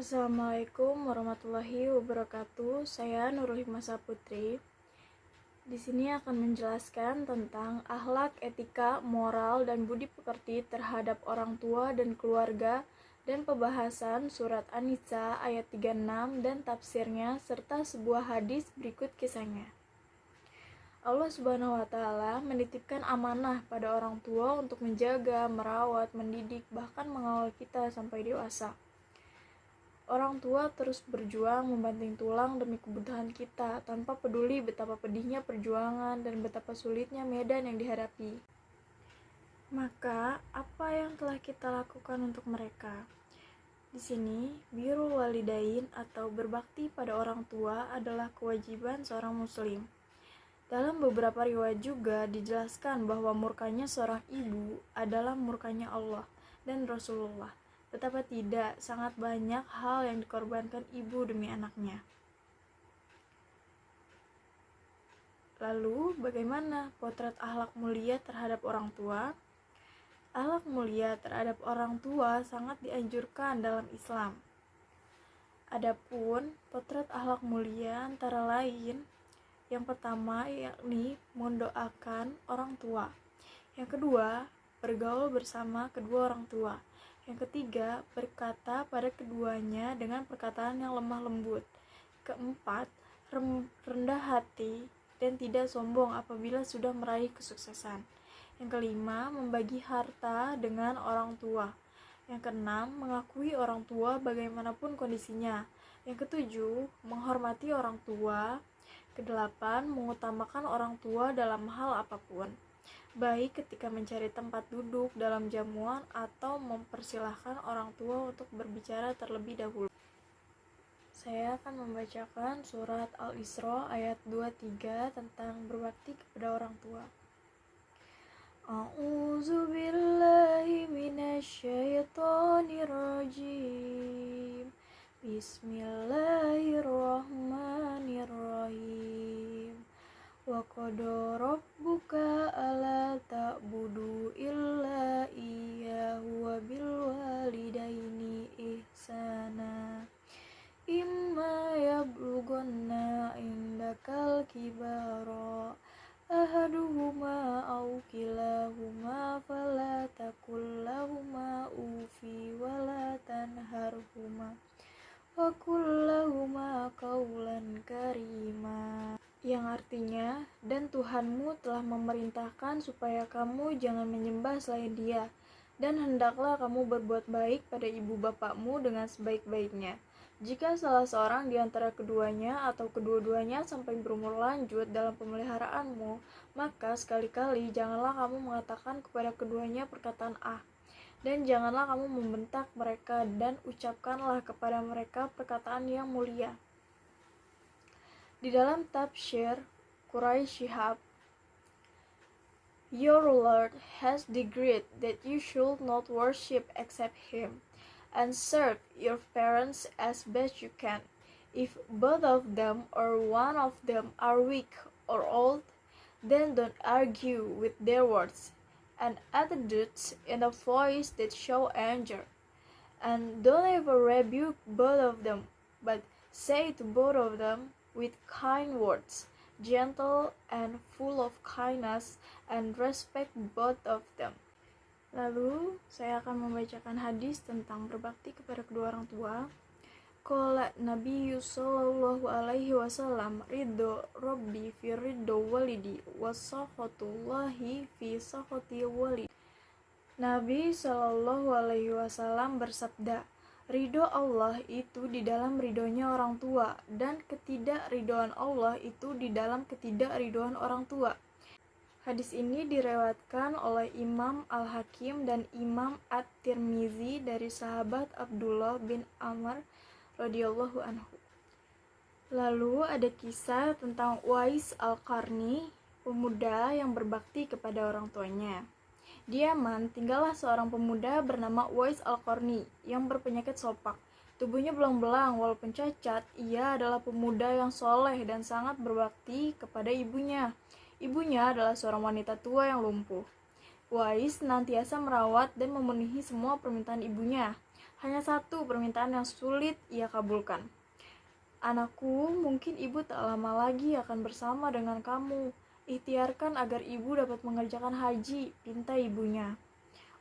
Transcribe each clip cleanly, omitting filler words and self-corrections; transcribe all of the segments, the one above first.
Assalamualaikum warahmatullahi wabarakatuh. Saya Nurul Hikmah Saputri. Di sini akan menjelaskan tentang akhlak, etika, moral, dan budi pekerti terhadap orang tua dan keluarga dan pembahasan surat An-Nisa ayat 36 dan tafsirnya serta sebuah hadis berikut kisahnya. Allah Subhanahu wa Ta'ala menitipkan amanah pada orang tua untuk menjaga, merawat, mendidik, bahkan mengawal kita sampai dewasa. Orang tua terus berjuang membanting tulang demi kebutuhan kita, tanpa peduli betapa pedihnya perjuangan dan betapa sulitnya medan yang dihadapi. Maka, apa yang telah kita lakukan untuk mereka? Di sini, birrul walidain atau berbakti pada orang tua adalah kewajiban seorang muslim. Dalam beberapa riwayat juga dijelaskan bahwa murkanya seorang ibu adalah murkanya Allah dan Rasulullah. Betapa tidak, sangat banyak hal yang dikorbankan ibu demi anaknya. Lalu, bagaimana potret akhlak mulia terhadap orang tua? Akhlak mulia terhadap orang tua sangat dianjurkan dalam Islam. Adapun potret akhlak mulia antara lain, yang pertama yakni mendoakan orang tua. Yang kedua, bergaul bersama kedua orang tua. Yang ketiga, berkata pada keduanya dengan perkataan yang lemah lembut. Keempat, rendah hati dan tidak sombong apabila sudah meraih kesuksesan. Yang kelima, membagi harta dengan orang tua. Yang keenam, mengakui orang tua bagaimanapun kondisinya. Yang ketujuh, menghormati orang tua. Kedelapan, mengutamakan orang tua dalam hal apapun, baik ketika mencari tempat duduk dalam jamuan atau mempersilahkan orang tua untuk berbicara terlebih dahulu. Saya akan membacakan surat Al-Isra ayat 23 tentang berbakti kepada orang tua. A'udzu billahi minasyaitonir rajim. Bismillahirrahmanirrahim. Wa qada rabbuka alla ta'budu illa iyyahu wa bil walidaini ihsana. Imma yablughanna indakal kibara ahaduhuma aw kilahuma fala taqul lahumā uffin wa la tanharhumā wa qul lahumā qawlan karīmā. Yang artinya, dan Tuhanmu telah memerintahkan supaya kamu jangan menyembah selain Dia, dan hendaklah kamu berbuat baik pada ibu bapakmu dengan sebaik-baiknya. Jika salah seorang di antara keduanya atau kedua-duanya sampai berumur lanjut dalam pemeliharaanmu, maka sekali-kali janganlah kamu mengatakan kepada keduanya perkataan "ah", dan janganlah kamu membentak mereka, dan ucapkanlah kepada mereka perkataan yang mulia. Di dalam tafsir Quraisy Shihab, Your Lord has decreed that you should not worship except Him, and serve your parents as best you can. If both of them or one of them are weak or old, then don't argue with their words and attitudes in a voice that show anger. And don't ever rebuke both of them, but say to both of them with kind words, gentle and full of kindness, and respect both of them. Lalu, saya akan membacakan hadis tentang berbakti kepada kedua orang tua. Qala Nabi sallallahu alaihi wasallam, ridho rabbi fi ridho walidi wa sakhatullahi fi sakhati walidi. Nabi sallallahu alaihi wasallam bersabda, ridho Allah itu di dalam ridhonya orang tua, dan ketidakridhoan Allah itu di dalam ketidakridhoan orang tua. Hadis ini direwatkan oleh Imam Al-Hakim dan Imam At-Tirmizi dari sahabat Abdullah bin Amr radhiyallahu anhu. Lalu ada kisah tentang Uwais Al-Qarni, pemuda yang berbakti kepada orang tuanya. Di Yaman tinggallah seorang pemuda bernama Uwais Al-Qarni yang berpenyakit sopak. Tubuhnya belang-belang walaupun cacat. Ia adalah pemuda yang soleh dan sangat berbakti kepada ibunya. Ibunya adalah seorang wanita tua yang lumpuh. Uwais senantiasa merawat dan memenuhi semua permintaan ibunya. Hanya satu permintaan yang sulit ia kabulkan. Anakku, mungkin ibu tak lama lagi akan bersama dengan kamu. Ikhtiarkan agar ibu dapat mengerjakan haji, pinta ibunya.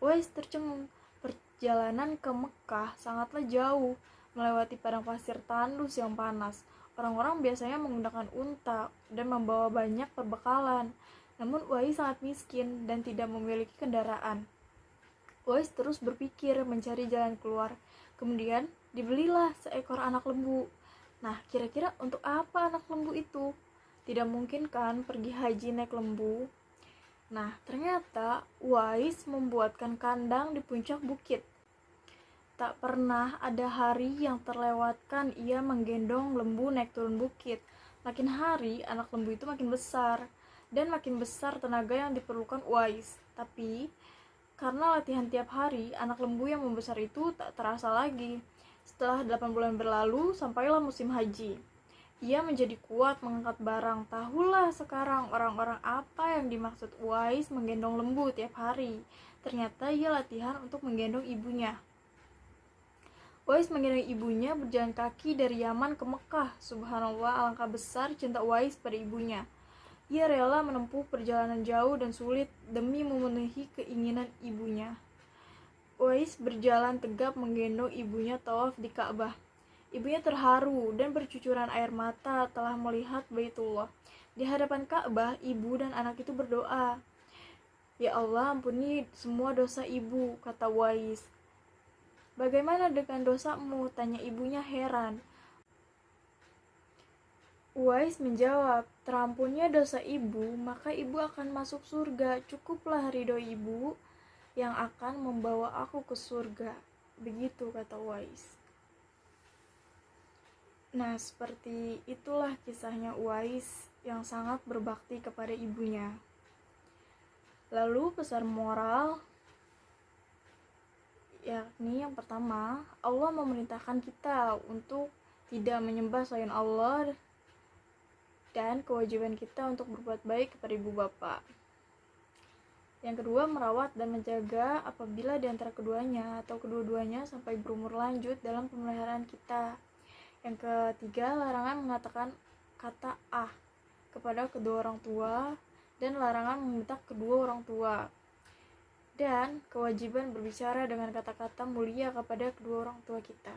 Uwais tercengung. Perjalanan ke Mekah sangatlah jauh, melewati padang pasir tandus yang panas. Orang-orang biasanya menggunakan unta dan membawa banyak perbekalan. Namun Uwais sangat miskin dan tidak memiliki kendaraan. Uwais terus berpikir mencari jalan keluar. Kemudian dibelilah seekor anak lembu. Nah, kira-kira untuk apa anak lembu itu? Tidak mungkin kan pergi haji naik lembu? Nah, ternyata Uwais membuatkan kandang di puncak bukit. Tak pernah ada hari yang terlewatkan ia menggendong lembu naik turun bukit. Makin hari, anak lembu itu makin besar, dan makin besar tenaga yang diperlukan Uwais. Tapi, karena latihan tiap hari, anak lembu yang membesar itu tak terasa lagi. Setelah 8 bulan berlalu, sampailah musim haji. Ia menjadi kuat mengangkat barang. Tahulah sekarang orang-orang apa yang dimaksud Uwais menggendong lembu tiap hari. Ternyata ia latihan untuk menggendong ibunya. Uwais menggendong ibunya berjalan kaki dari Yaman ke Mekah. Subhanallah, alangkah besar cinta Uwais pada ibunya. Ia rela menempuh perjalanan jauh dan sulit demi memenuhi keinginan ibunya. Uwais berjalan tegap menggendong ibunya tawaf di Ka'bah. Ibunya terharu dan bercucuran air mata telah melihat Baitullah. Di hadapan Ka'bah, ibu dan anak itu berdoa. Ya Allah, ampuni semua dosa ibu, kata Uwais. Bagaimana dengan dosamu? Tanya ibunya heran. Uwais menjawab, terampunnya dosa ibu, maka ibu akan masuk surga. Cukuplah ridho ibu yang akan membawa aku ke surga. Begitu kata Uwais. Nah, seperti itulah kisahnya Uwais yang sangat berbakti kepada ibunya. Lalu pesan moral, yakni yang pertama, Allah memerintahkan kita untuk tidak menyembah selain Allah dan kewajiban kita untuk berbuat baik kepada ibu bapak. Yang kedua, merawat dan menjaga apabila di antara keduanya atau kedua-duanya sampai berumur lanjut dalam pemeliharaan kita. Yang ketiga, larangan mengatakan kata ah kepada kedua orang tua dan larangan membentak kedua orang tua. Dan kewajiban berbicara dengan kata-kata mulia kepada kedua orang tua kita.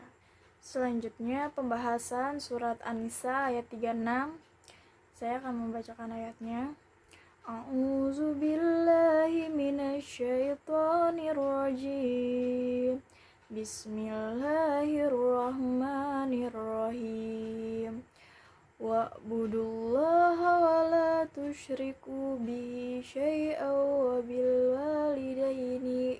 Selanjutnya, pembahasan surat An-Nisa ayat 36. Saya akan membacakan ayatnya. A'udzu billahi minasyaitonir rajim. Bismillahirrahmanirrahim. Wa'budullaha wa la tusyriku bihi syai'an wa bil walidaini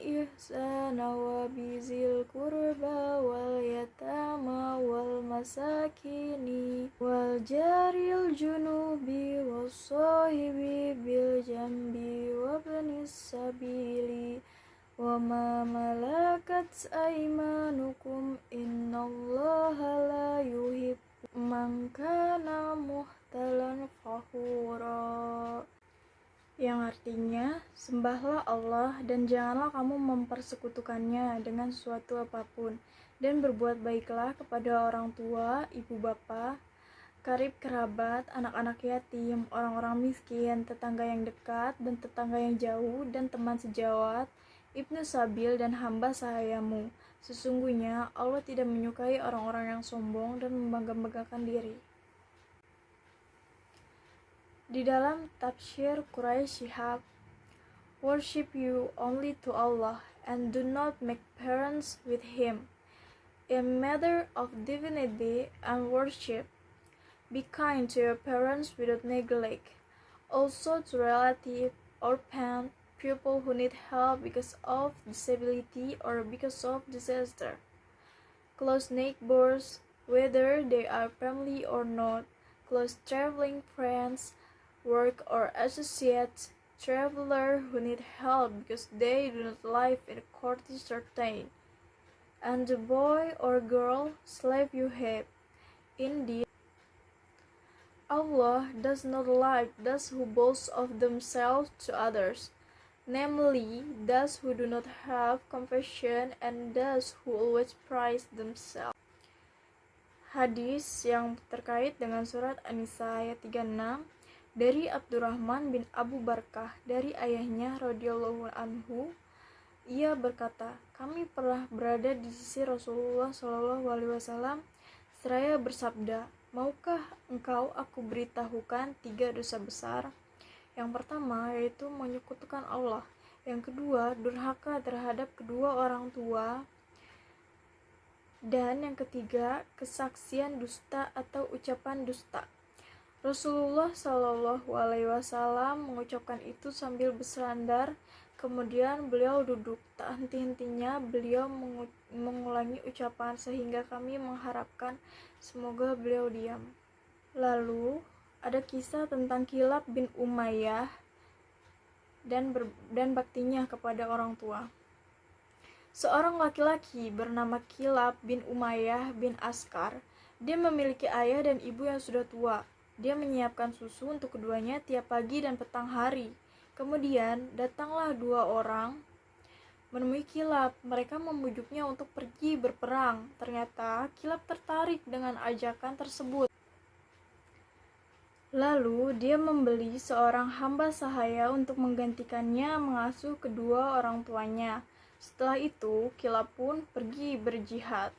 ihsana wa bizil qurba wal yatama wal masakini wal jaril junubi was sahibi bil jambi wa ibnis sabili wa ma malakat aymanukum innallaha la yuhibbu man kana muhtalan fakhura. Yang artinya, sembahlah Allah dan janganlah kamu mempersekutukannya dengan sesuatu apapun, dan berbuat baiklah kepada orang tua, ibu bapa, karib kerabat, anak-anak yatim, orang-orang miskin, tetangga yang dekat dan tetangga yang jauh, dan teman sejawat, ibnu sabil dan hamba sahayamu. Sesungguhnya Allah tidak menyukai orang-orang yang sombong dan membangga-banggakan diri. Di dalam tafsir Quraisy Shihab, worship you only to Allah and do not make parents with him. A matter of divinity and worship, be kind to your parents without neglect. Also to relative, orphan, people who need help because of disability or because of disaster. Close neighbors, whether they are family or not, close traveling friends, work or associates, traveler who need help because they do not live in a quarter certain, and the boy or girl slave you have. Indeed, Allah does not like those who boast of themselves to others, namely those who do not have compassion and those who always praise themselves. Hadis yang terkait dengan surat An-Nisa ayat 36 dari Abdurrahman bin Abu Barkah dari ayahnya radhiyallahu anhu, ia berkata, kami pernah berada di sisi Rasulullah Shallallahu Alaihi Wasallam seraya bersabda, maukah engkau aku beritahukan 3 dosa besar? Yang pertama yaitu menyekutukan Allah, yang kedua durhaka terhadap kedua orang tua, dan yang ketiga kesaksian dusta atau ucapan dusta. Rasulullah Shallallahu Alaihi Wasallam mengucapkan itu sambil bersandar. Kemudian beliau duduk, tak henti-hentinya beliau mengulangi ucapan sehingga kami mengharapkan semoga beliau diam. Lalu ada kisah tentang Kilab bin Umayyah dan baktinya kepada orang tua. Seorang laki-laki bernama Kilab bin Umayyah bin Askar. Dia memiliki ayah dan ibu yang sudah tua. Dia menyiapkan susu untuk keduanya tiap pagi dan petang hari. Kemudian datanglah 2 orang menemui Kilab. Mereka membujuknya untuk pergi berperang. Ternyata Kilab tertarik dengan ajakan tersebut. Lalu dia membeli seorang hamba sahaya untuk menggantikannya mengasuh kedua orang tuanya. Setelah itu Kilab pun pergi berjihad.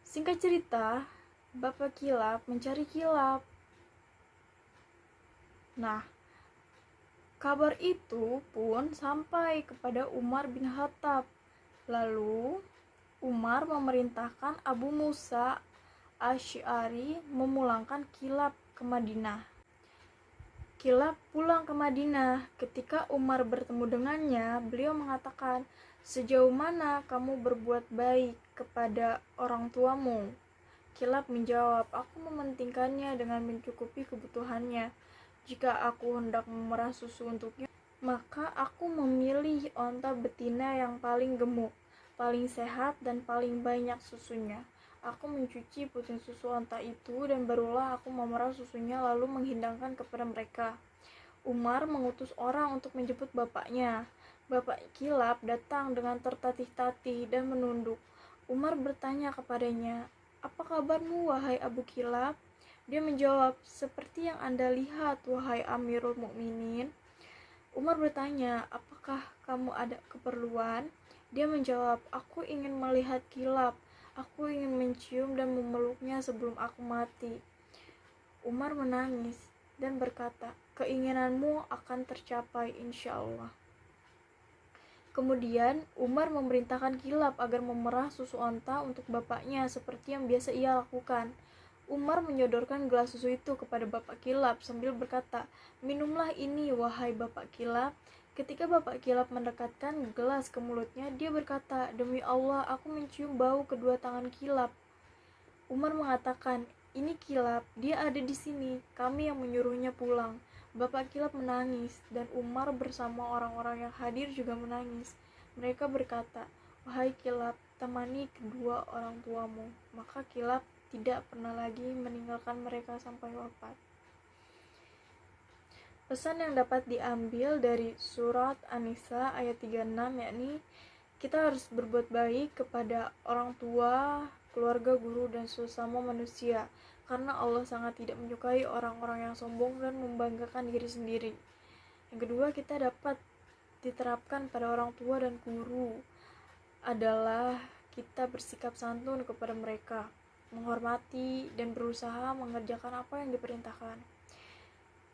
Singkat cerita, bapak Kilab mencari Kilab. Nah, kabar itu pun sampai kepada Umar bin Khattab. Lalu Umar memerintahkan Abu Musa Asy'ari memulangkan Kilab ke Madinah. Kilab pulang ke Madinah. Ketika Umar bertemu dengannya, beliau mengatakan, sejauh mana kamu berbuat baik kepada orang tuamu? Kilab menjawab, aku mementingkannya dengan mencukupi kebutuhannya. Jika aku hendak memerah susu untuknya, maka aku memilih onta betina yang paling gemuk, paling sehat, dan paling banyak susunya. Aku mencuci puting susu onta itu dan barulah aku memerah susunya lalu menghidangkan kepada mereka. Umar mengutus orang untuk menjemput bapaknya. Bapak Kilab datang dengan tertatih-tatih dan menunduk. Umar bertanya kepadanya, apa kabarmu wahai Abu Kilab? Dia menjawab, seperti yang Anda lihat wahai Amirul Mukminin. Umar bertanya, apakah kamu ada keperluan? Dia menjawab, aku ingin melihat Kilab. Aku ingin mencium dan memeluknya sebelum aku mati. Umar menangis dan berkata, keinginanmu akan tercapai insya Allah. Kemudian Umar memerintahkan Kilab agar memerah susu onta untuk bapaknya seperti yang biasa ia lakukan. Umar menyodorkan gelas susu itu kepada bapak Kilab sambil berkata, minumlah ini wahai bapak Kilab. Ketika bapak Kilab mendekatkan gelas ke mulutnya, dia berkata, demi Allah, aku mencium bau kedua tangan Kilab. Umar mengatakan, ini Kilab, dia ada di sini, kami yang menyuruhnya pulang. Bapak Kilab menangis, dan Umar bersama orang-orang yang hadir juga menangis. Mereka berkata, wahai Kilab, temani kedua orang tuamu. Maka Kilab tidak pernah lagi meninggalkan mereka sampai wafat. Pesan yang dapat diambil dari surat An-Nisa ayat 36 yakni kita harus berbuat baik kepada orang tua, keluarga, guru, dan sesama manusia karena Allah sangat tidak menyukai orang-orang yang sombong dan membanggakan diri sendiri. Yang kedua, kita dapat diterapkan pada orang tua dan guru adalah kita bersikap santun kepada mereka, menghormati dan berusaha mengerjakan apa yang diperintahkan.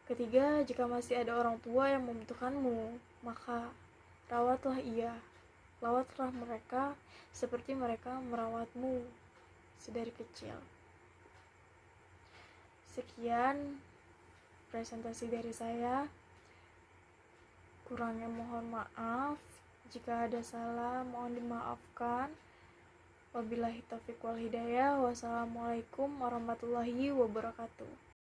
Ketiga, jika masih ada orang tua yang membutuhkanmu, maka rawatlah ia. Rawatlah mereka seperti mereka merawatmu sedari kecil. Sekian presentasi dari saya. Kurangnya mohon maaf. Jika ada salah, mohon dimaafkan. Wabillahi taufiq wal hidayah. Wassalamualaikum warahmatullahi wabarakatuh.